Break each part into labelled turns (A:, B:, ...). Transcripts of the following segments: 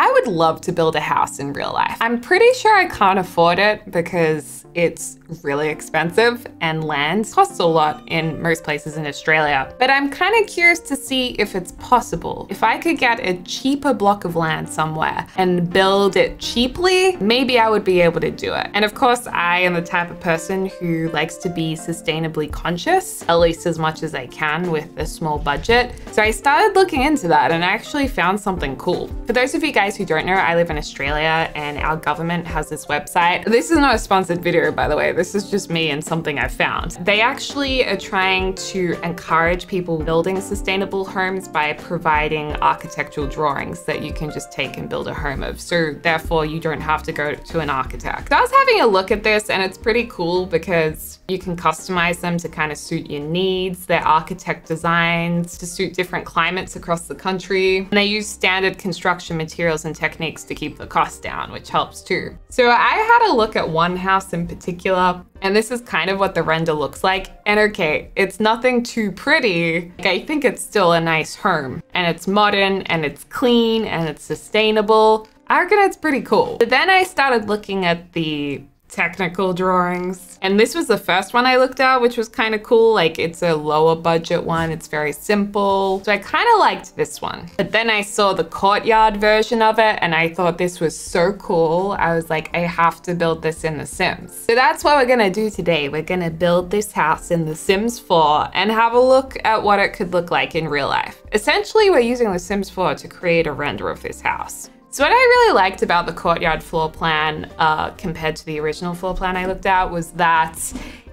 A: I would love to build a house in real life. I'm pretty sure I can't afford it because it's really expensive and land costs a lot in most places in Australia. But I'm kind of curious to see if it's possible. If I could get a cheaper block of land somewhere and build it cheaply, maybe I would be able to do it. And of course, I am the type of person who likes to be sustainably conscious, at least as much as I can with a small budget. So I started looking into that and I actually found something cool. For those of you guys who don't know, I live in Australia and our government has this website. This is not a sponsored video, by the way. This is just me and something I found. They actually are trying to encourage people building sustainable homes by providing architectural drawings that you can just take and build a home of. So therefore you don't have to go to an architect. So I was having a look at this and it's pretty cool because you can customize them to kind of suit your needs. They're architect designs to suit different climates across the country. And they use standard construction materials and techniques to keep the cost down, which helps too. So I had a look at one house in particular, and this is kind of what the render looks like. And okay, it's nothing too pretty. I think it's still a nice home and it's modern and it's clean and it's sustainable. I reckon it's pretty cool. But then I started looking at the technical drawings. And this was the first one I looked at, which was kind of cool. Like it's a lower budget one. It's very simple. So I kind of liked this one. But then I saw the Courtyard version of it and I thought this was so cool. I was like, I have to build this in The Sims. So that's what we're gonna do today. We're gonna build this house in The Sims 4 and have a look at what it could look like in real life. Essentially, we're using The Sims 4 to create a render of this house. So what I really liked about the Courtyard floor plan compared to the original floor plan I looked at was that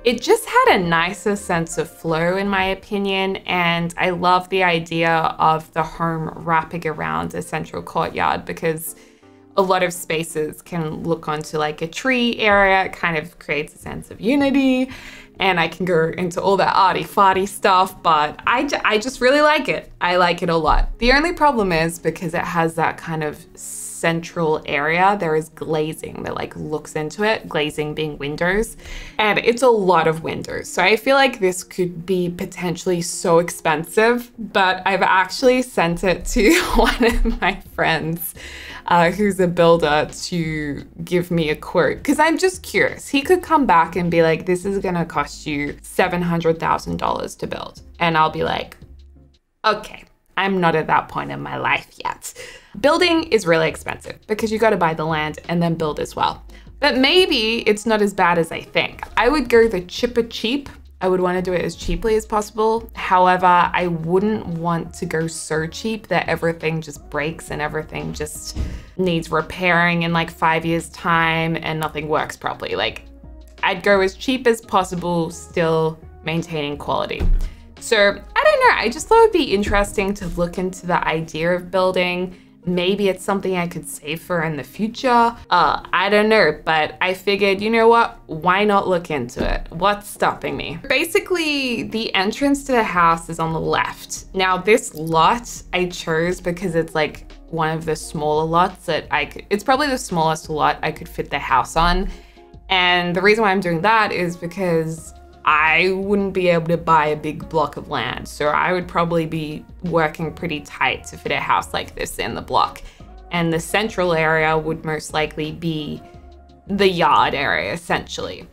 A: it just had a nicer sense of flow in my opinion, and I love the idea of the home wrapping around a central courtyard because a lot of spaces can look onto like a tree area. It kind of creates a sense of unity. And I can go into all that arty-farty stuff, but I just really like it. I like it a lot. The only problem is because it has that kind of central area, there is glazing that like looks into it, glazing being windows, and it's a lot of windows. So I feel like this could be potentially so expensive, but I've actually sent it to one of my friends who's a builder to give me a quote because I'm just curious. He could come back and be like, this is gonna cost you $700,000 to build. And I'll be like, okay, I'm not at that point in my life yet. Building is really expensive because you gotta buy the land and then build as well. But maybe it's not as bad as I think. I would go the chipper cheap. I would want to do it as cheaply as possible. However, I wouldn't want to go so cheap that everything just breaks and everything just needs repairing in like 5 years time and nothing works properly. Like I'd go as cheap as possible, still maintaining quality. So I don't know, I just thought it'd be interesting to look into the idea of building. Maybe it's something I could save for in the future. I don't know, but I figured, you know what? Why not look into it? What's stopping me? Basically, the entrance to the house is on the left. Now, this lot I chose because it's like one of the smaller lots that it's probably the smallest lot I could fit the house on. And the reason why I'm doing that is because I wouldn't be able to buy a big block of land. So I would probably be working pretty tight to fit a house like this in the block. And the central area would most likely be the yard area, essentially.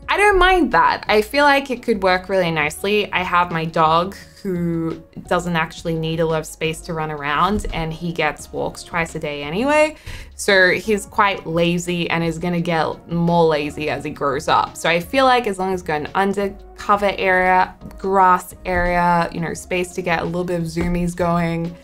A: I don't mind that. I feel like it could work really nicely. I have my dog who doesn't actually need a lot of space to run around and he gets walks twice a day anyway. So he's quite lazy and is gonna get more lazy as he grows up. So I feel like as long as got an undercover area, grass area, you know, space to get a little bit of zoomies going,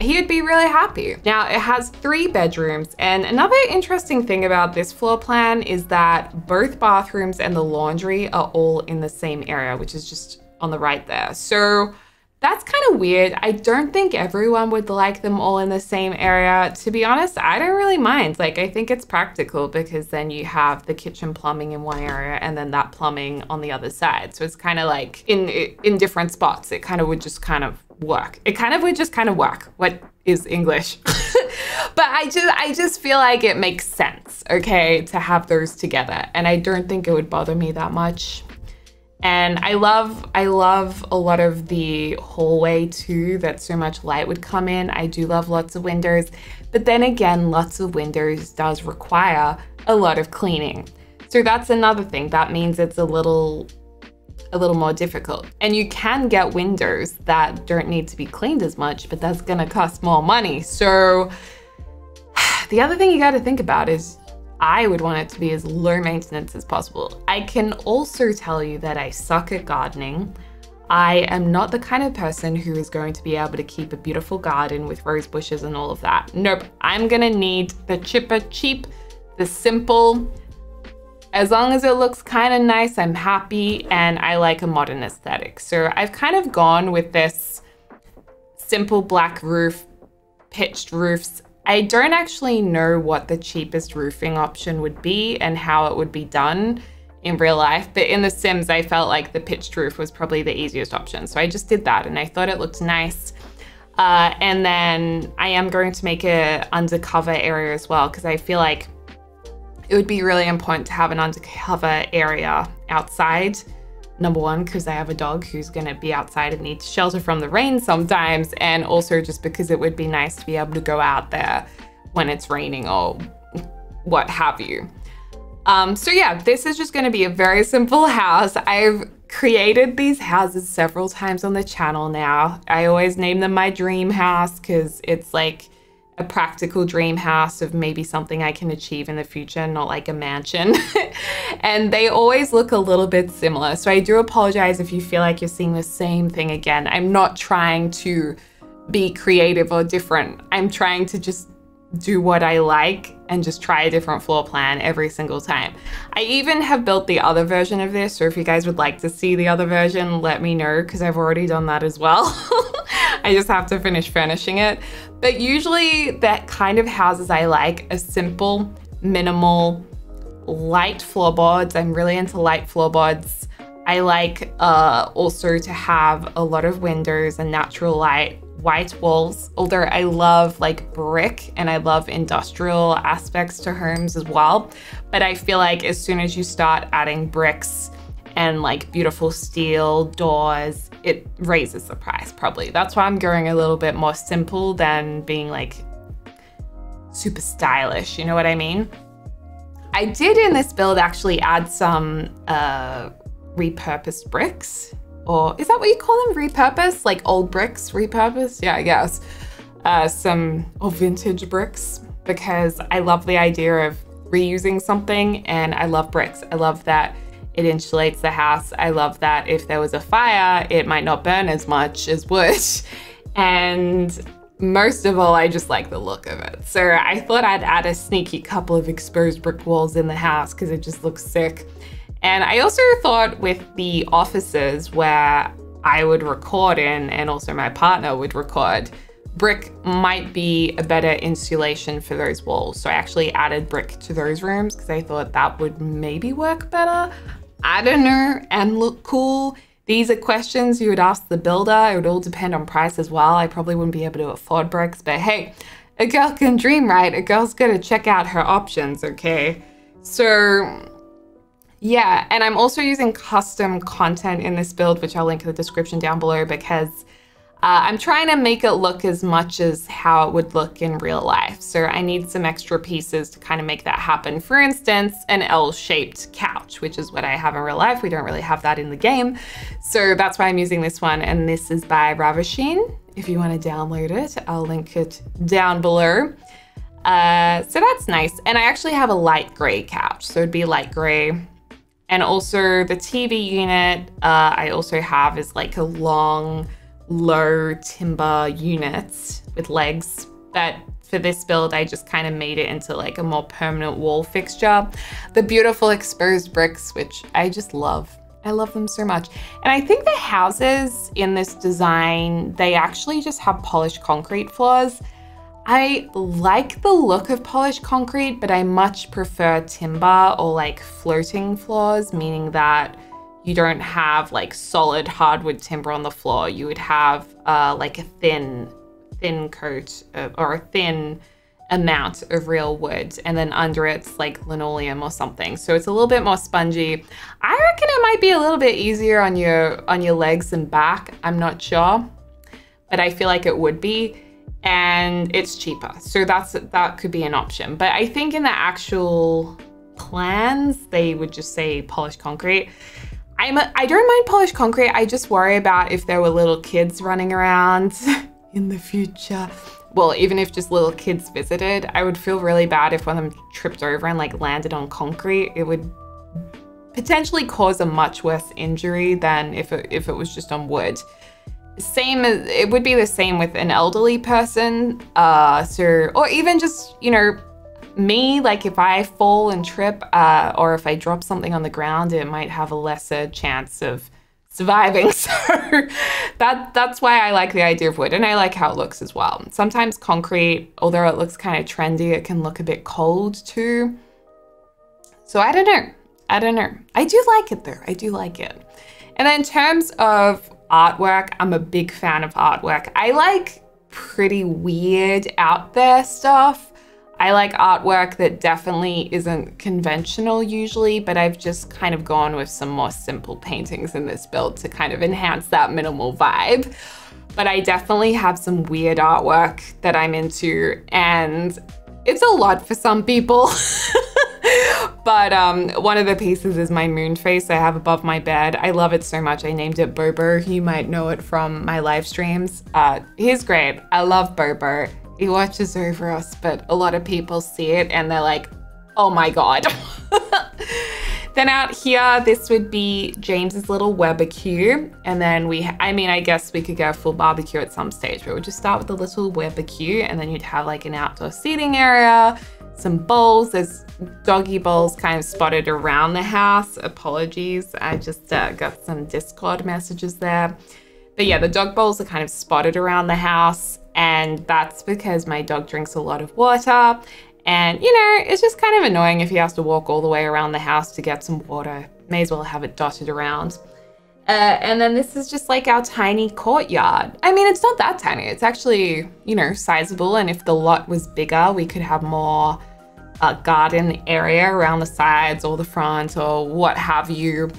A: he would be really happy. Now it has 3 bedrooms, and another interesting thing about this floor plan is that both bathrooms and the laundry are all in the same area, which is just on the right there. So that's kind of weird. I don't think everyone would like them all in the same area. To be honest, I don't really mind. Like, I think it's practical because then you have the kitchen plumbing in one area and then that plumbing on the other side. So it's kind of like in different spots, it kind of would just kind of work. It kind of would just kind of work. What is English? But I just feel like it makes sense, okay, to have those together. And I don't think it would bother me that much. And I love a lot of the hallway too, that so much light would come in. I do love lots of windows, but then again, lots of windows does require a lot of cleaning. So that's another thing. That means it's a little more difficult. And you can get windows that don't need to be cleaned as much, but that's gonna cost more money. So the other thing you gotta think about is I would want it to be as low maintenance as possible. I can also tell you that I suck at gardening. I am not the kind of person who is going to be able to keep a beautiful garden with rose bushes and all of that. Nope, I'm gonna need the chipper cheap, the simple. As long as it looks kind of nice, I'm happy, and I like a modern aesthetic. So I've kind of gone with this simple black roof, pitched roofs. I don't actually know what the cheapest roofing option would be and how it would be done in real life, but in The Sims, I felt like the pitched roof was probably the easiest option. So I just did that and I thought it looked nice. And then I am going to make an undercover area as well, because I feel like it would be really important to have an undercover area outside. Number one, because I have a dog who's gonna be outside and need shelter from the rain sometimes, and also just because it would be nice to be able to go out there when it's raining or what have you. So yeah, this is just gonna be a very simple house. I've created these houses several times on the channel now. I always name them my dream house because it's like a practical dream house of maybe something I can achieve in the future, not like a mansion. And they always look a little bit similar. So I do apologize if you feel like you're seeing the same thing again. I'm not trying to be creative or different. I'm trying to just do what I like and just try a different floor plan every single time. I even have built the other version of this, so if you guys would like to see the other version, let me know, because I've already done that as well. I just have to finish furnishing it. But usually that kind of houses I like are simple, minimal, light floorboards. I'm really into light floorboards. I like also to have a lot of windows and natural light, white walls, although I love like brick and I love industrial aspects to homes as well. But I feel like as soon as you start adding bricks and like beautiful steel doors, it raises the price probably. That's why I'm going a little bit more simple than being like super stylish, you know what I mean? I did in this build actually add some repurposed bricks. Or is that what you call them? Repurposed? Like old bricks repurposed? Yeah, I guess. Or vintage bricks, because I love the idea of reusing something, and I love bricks. I love that it insulates the house. I love that if there was a fire, it might not burn as much as wood. And most of all, I just like the look of it. So I thought I'd add a sneaky couple of exposed brick walls in the house because it just looks sick. And I also thought with the offices where I would record in, and also my partner would record, brick might be a better insulation for those walls. So I actually added brick to those rooms because I thought that would maybe work better. I don't know, and look cool. These are questions you would ask the builder. It would all depend on price as well. I probably wouldn't be able to afford bricks, but hey, a girl can dream, right? A girl's gotta check out her options, okay? So yeah, and I'm also using custom content in this build, which I'll link in the description down below, because I'm trying to make it look as much as how it would look in real life. So I need some extra pieces to kind of make that happen. For instance, an L-shaped couch, which is what I have in real life. We don't really have that in the game. So that's why I'm using this one. And this is by Ravasheen. If you want to download it, I'll link it down below. So that's nice. And I actually have a light gray couch. So it'd be light gray. And also the TV unit I also have is like a long, low timber unit with legs. But for this build, I just kind of made it into like a more permanent wall fixture. The beautiful exposed bricks, which I just love. I love them so much. And I think the houses in this design, they actually just have polished concrete floors. I like the look of polished concrete, but I much prefer timber or like floating floors, meaning that you don't have like solid hardwood timber on the floor. You would have like a thin coat or a thin amount of real wood, and then under it's like linoleum or something. So it's a little bit more spongy. I reckon it might be a little bit easier on your legs and back. I'm not sure, but I feel like it would be, and it's cheaper. So that could be an option. But I think in the actual plans, they would just say polished concrete. I don't mind polished concrete. I just worry about if there were little kids running around in the future. Well, even if just little kids visited, I would feel really bad if one of them tripped over and like landed on concrete. It would potentially cause a much worse injury than if it was just on wood. It would be the same with an elderly person. Or even just, you know, me, like if I fall and trip, or if I drop something on the ground, it might have a lesser chance of surviving. So that's why I like the idea of wood, and I like how it looks as well. Sometimes concrete, although it looks kind of trendy, it can look a bit cold too. So I don't know. I do like it though. I do like it. And then in terms of artwork, I'm a big fan of artwork. I like pretty weird out there stuff. I like artwork that definitely isn't conventional usually, but I've just kind of gone with some more simple paintings in this build to kind of enhance that minimal vibe. But I definitely have some weird artwork that I'm into, and it's a lot for some people. But one of the pieces is my moon face I have above my bed. I love it so much. I named it Bobo. You might know it from my live streams. He's great. I love Bobo. He watches over us, but a lot of people see it and they're like, oh my God. Then out here, this would be James's little barbecue. And then I guess we could go full barbecue at some stage, but we'll just start with the little barbecue, and then you'd have like an outdoor seating area, some bowls. There's doggy bowls kind of spotted around the house. Apologies, I just got some Discord messages there. But yeah, the dog bowls are kind of spotted around the house, and that's because my dog drinks a lot of water. And you know, it's just kind of annoying if he has to walk all the way around the house to get some water. May as well have it dotted around. And then this is just like our tiny courtyard. I mean, it's not that tiny. It's actually, you know, sizable. And if the lot was bigger, we could have more garden area around the sides or the front or what have you,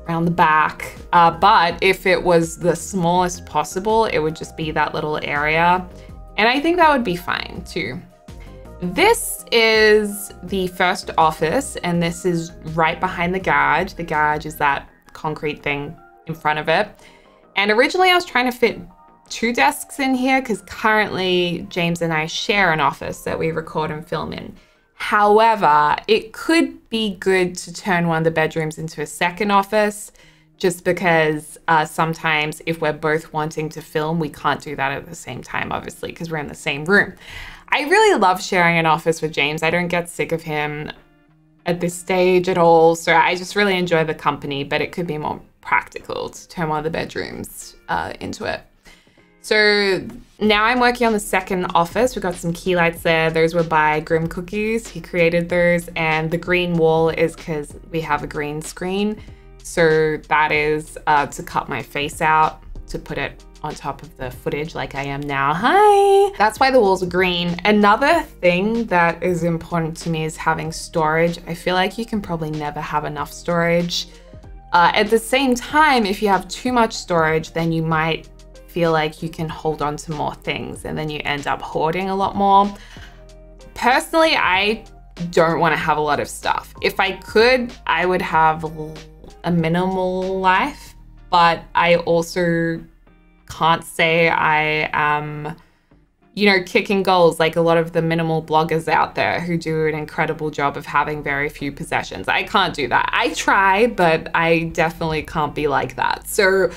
A: around the back. But if it was the smallest possible, it would just be that little area. And I think that would be fine too. This is the first office, and this is right behind the garage. The garage is that concrete thing in front of it. And originally I was trying to fit 2 desks in here because currently James and I share an office that we record and film in. However, it could be good to turn one of the bedrooms into a second office, just because sometimes if we're both wanting to film, we can't do that at the same time, obviously, because we're in the same room. I really love sharing an office with James. I don't get sick of him at this stage at all. So I just really enjoy the company, but it could be more practical to turn one of the bedrooms into it. So now I'm working on the second office. We've got some key lights there. Those were by Grim Cookies. He created those. And the green wall is because we have a green screen. So that is to cut my face out, to put it on top of the footage like I am now. Hi! That's why the walls are green. Another thing that is important to me is having storage. I feel like you can probably never have enough storage. At the same time, if you have too much storage, then you might feel like you can hold on to more things and then you end up hoarding a lot more. Personally, I don't want to have a lot of stuff. If I could, I would have a minimal life, but I also can't say I am, you know, kicking goals like a lot of the minimal bloggers out there who do an incredible job of having very few possessions. I can't do that. I try, but I definitely can't be like that. So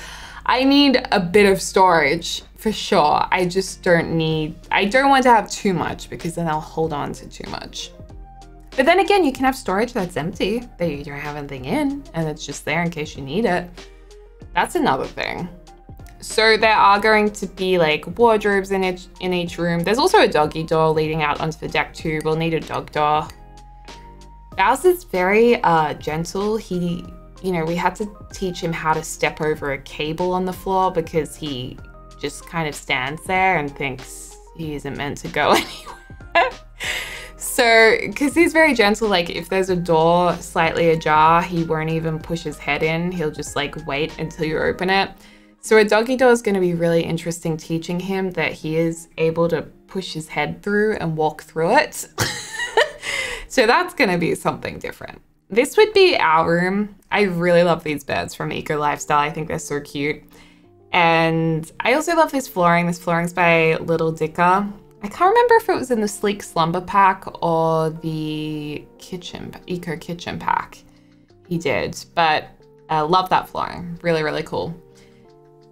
A: I need a bit of storage for sure. I just don't want to have too much because then I'll hold on to too much. But then again, you can have storage that's empty, that you don't have anything in, and it's just there in case you need it. That's another thing. So there are going to be like wardrobes in each room. There's also a doggy door leading out onto the deck too. We'll need a dog door. Bowser is very gentle. He, you know, we had to teach him how to step over a cable on the floor because he just kind of stands there and thinks he isn't meant to go anywhere. So, because he's very gentle, like if there's a door slightly ajar, he won't even push his head in. He'll just like wait until you open it. So a doggy door is going to be really interesting, teaching him that he is able to push his head through and walk through it. So that's going to be something different. This would be our room. I really love these beds from Eco Lifestyle. I think they're so cute. And I also love this flooring. This flooring's by Little Dica. I can't remember if it was in the Sleek Slumber pack or the Kichen, Eco Kitchen pack he did, but I love that flooring. Really, really cool.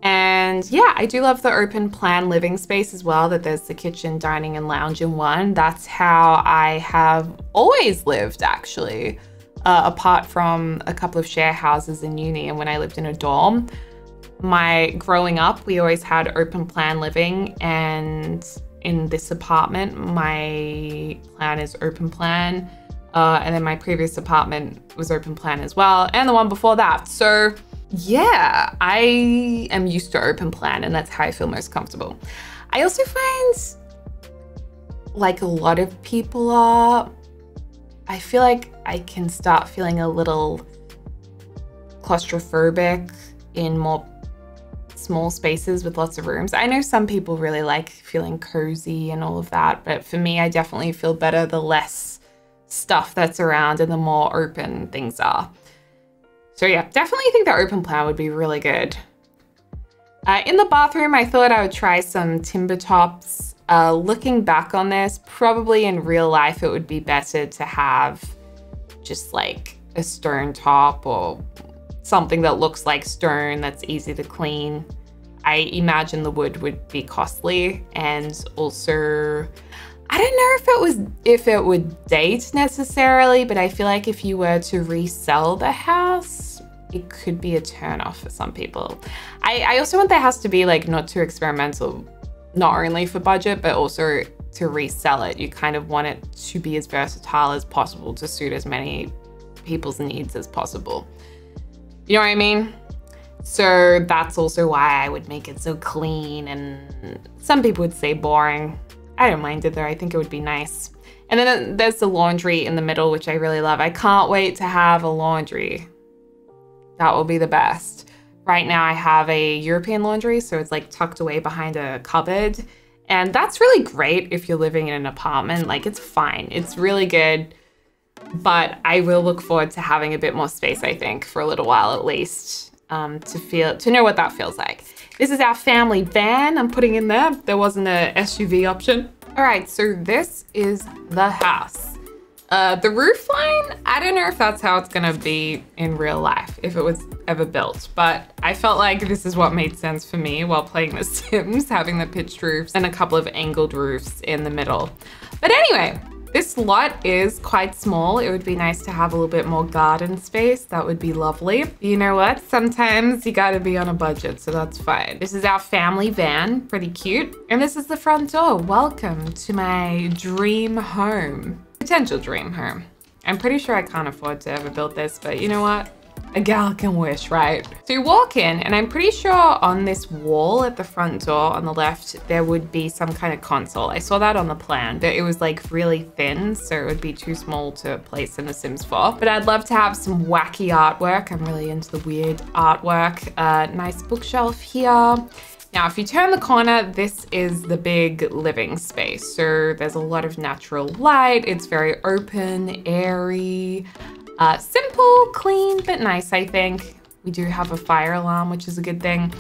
A: And yeah, I do love the open plan living space as well, that there's the kitchen, dining, and lounge in one. That's how I have always lived, actually, apart from a couple of share houses in uni and when I lived in a dorm. Growing up, we always had open plan living, and in this apartment, my plan is open plan. And then my previous apartment was open plan as well, and the one before that. So yeah, I am used to open plan, and that's how I feel most comfortable. I also find, like a lot of people are, I feel like I can start feeling a little claustrophobic in more small spaces with lots of rooms. I know some people really like feeling cozy and all of that, but for me, I definitely feel better the less stuff that's around and the more open things are. So yeah, definitely think the open plan would be really good. In the bathroom, I thought I would try some timber tops. Looking back on this, probably in real life, it would be better to have just like a stone top or something that looks like stone that's easy to clean. I imagine the wood would be costly, and also, I don't know if it would date necessarily, but I feel like if you were to resell the house, it could be a turnoff for some people. I also want the house to be like not too experimental, not only for budget, but also to resell it. You kind of want it to be as versatile as possible to suit as many people's needs as possible. You know what I mean? So that's also why I would make it so clean, and some people would say boring. I don't mind it though, I think it would be nice. And then there's the laundry in the middle, which I really love. I can't wait to have a laundry. That will be the best. Right now I have a European laundry, so it's like tucked away behind a cupboard. And that's really great if you're living in an apartment. Like, it's fine, it's really good. But I will look forward to having a bit more space, I think, for a little while at least, to know what that feels like. This is our family van I'm putting in there. There wasn't a SUV option. All right, so this is the house. The roof line, I don't know if that's how it's gonna be in real life, if it was ever built, but I felt like this is what made sense for me while playing The Sims, having the pitched roofs and a couple of angled roofs in the middle. But anyway, this lot is quite small. It would be nice to have a little bit more garden space. That would be lovely. You know what? Sometimes you gotta be on a budget, so that's fine. This is our family van, pretty cute. And this is the front door. Welcome to my dream home. Potential dream home. I'm pretty sure I can't afford to ever build this, but you know what? A gal can wish, right? So you walk in, and I'm pretty sure on this wall at the front door on the left, there would be some kind of console. I saw that on the plan, but it was like really thin, so it would be too small to place in The Sims 4. But I'd love to have some wacky artwork. I'm really into the weird artwork. Nice bookshelf here. Now, if you turn the corner, this is the big living space. So there's a lot of natural light. It's very open, airy. Simple, clean, but nice, I think. We do have a fire alarm, which is a good thing.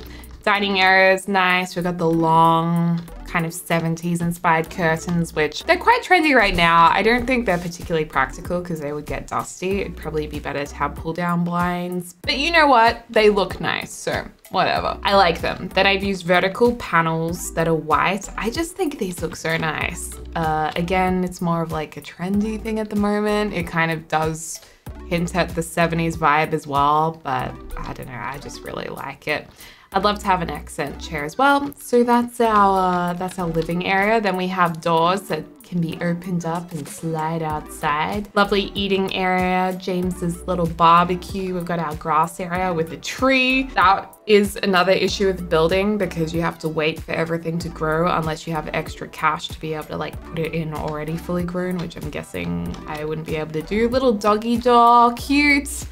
A: Dining area is nice. We've got the long kind of 70s inspired curtains, which they're quite trendy right now. I don't think they're particularly practical because they would get dusty. It'd probably be better to have pull down blinds, but you know what? They look nice, so whatever. I like them. Then I've used vertical panels that are white. I just think these look so nice. Again, it's more of like a trendy thing at the moment. It kind of does hint at the 70s vibe as well, but I don't know, I just really like it. I'd love to have an accent chair as well. So that's our living area. Then we have doors that can be opened up and slide outside. Lovely eating area, James's little barbecue. We've got our grass area with a tree. That is another issue with building because you have to wait for everything to grow unless you have extra cash to be able to like put it in already fully grown, which I'm guessing I wouldn't be able to do. Little doggy door, cute.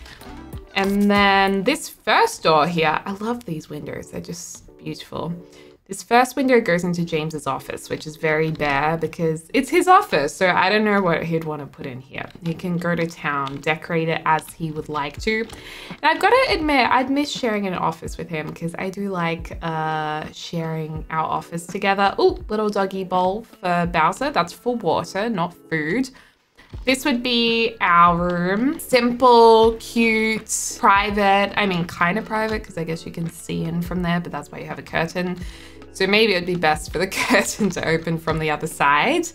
A: And then this first door here, I love these windows. They're just beautiful. This first window goes into James's office, which is very bare because it's his office. So I don't know what he'd want to put in here. He can go to town, decorate it as he would like to. And I've got to admit, I'd miss sharing an office with him because I do like sharing our office together. Oh, little doggy bowl for Bowser. That's for water, not food. This would be our room. Simple, cute, private. I mean, kind of private because I guess you can see in from there, but that's why you have a curtain. So maybe it'd be best for the curtain to open from the other side.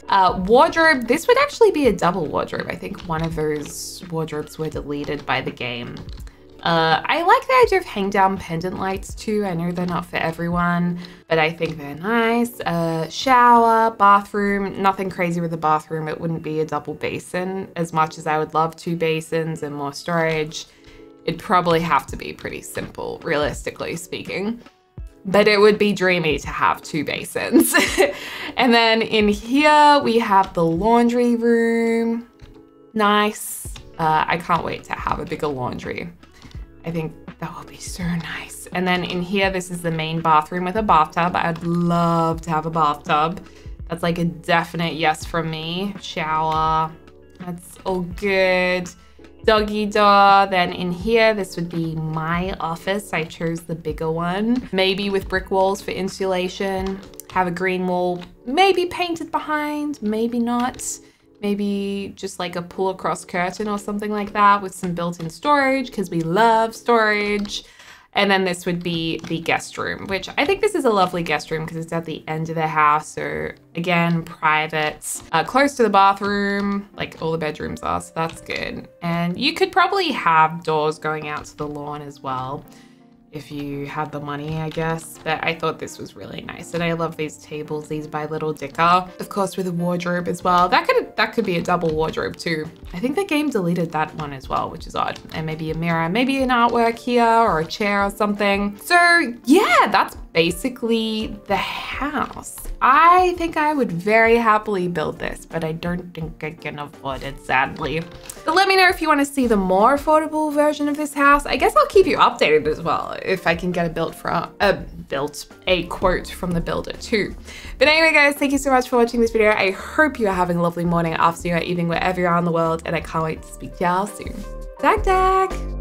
A: Wardrobe, this would actually be a double wardrobe. I think one of those wardrobes were deleted by the game. I like the idea of hang down pendant lights too. I know they're not for everyone, but I think they're nice. Shower, bathroom, nothing crazy with the bathroom. It wouldn't be a double basin as much as I would love 2 basins and more storage. It'd probably have to be pretty simple, realistically speaking. But it would be dreamy to have 2 basins. And then in here, we have the laundry room. Nice. I can't wait to have a bigger laundry. I think that will be so nice. And then in here, this is the main bathroom with a bathtub. I'd love to have a bathtub. That's like a definite yes from me. Shower, that's all good. Doggy door. Then in here, this would be my office. I chose the bigger one. Maybe with brick walls for insulation. Have a green wall, maybe painted behind, maybe not. Maybe just like a pull across curtain or something like that with some built-in storage because we love storage. And then this would be the guest room, which I think this is a lovely guest room because it's at the end of the house. So again, private, close to the bathroom, like all the bedrooms are, so that's good. And you could probably have doors going out to the lawn as well if you had the money, I guess. But I thought this was really nice. And I love these tables, these by little Dica. Of course, with a wardrobe as well. That could be a double wardrobe too. I think the game deleted that one as well, which is odd. And maybe a mirror, maybe an artwork here or a chair or something. So yeah, that's basically the house. I think I would very happily build this, but I don't think I can afford it, sadly. But let me know if you want to see the more affordable version of this house. I guess I'll keep you updated as well if I can get a quote from the builder too. But anyway, guys, thank you so much for watching this video. I hope you are having a lovely morning, afternoon, or evening, wherever you are in the world, and I can't wait to speak to y'all soon. Dag dag!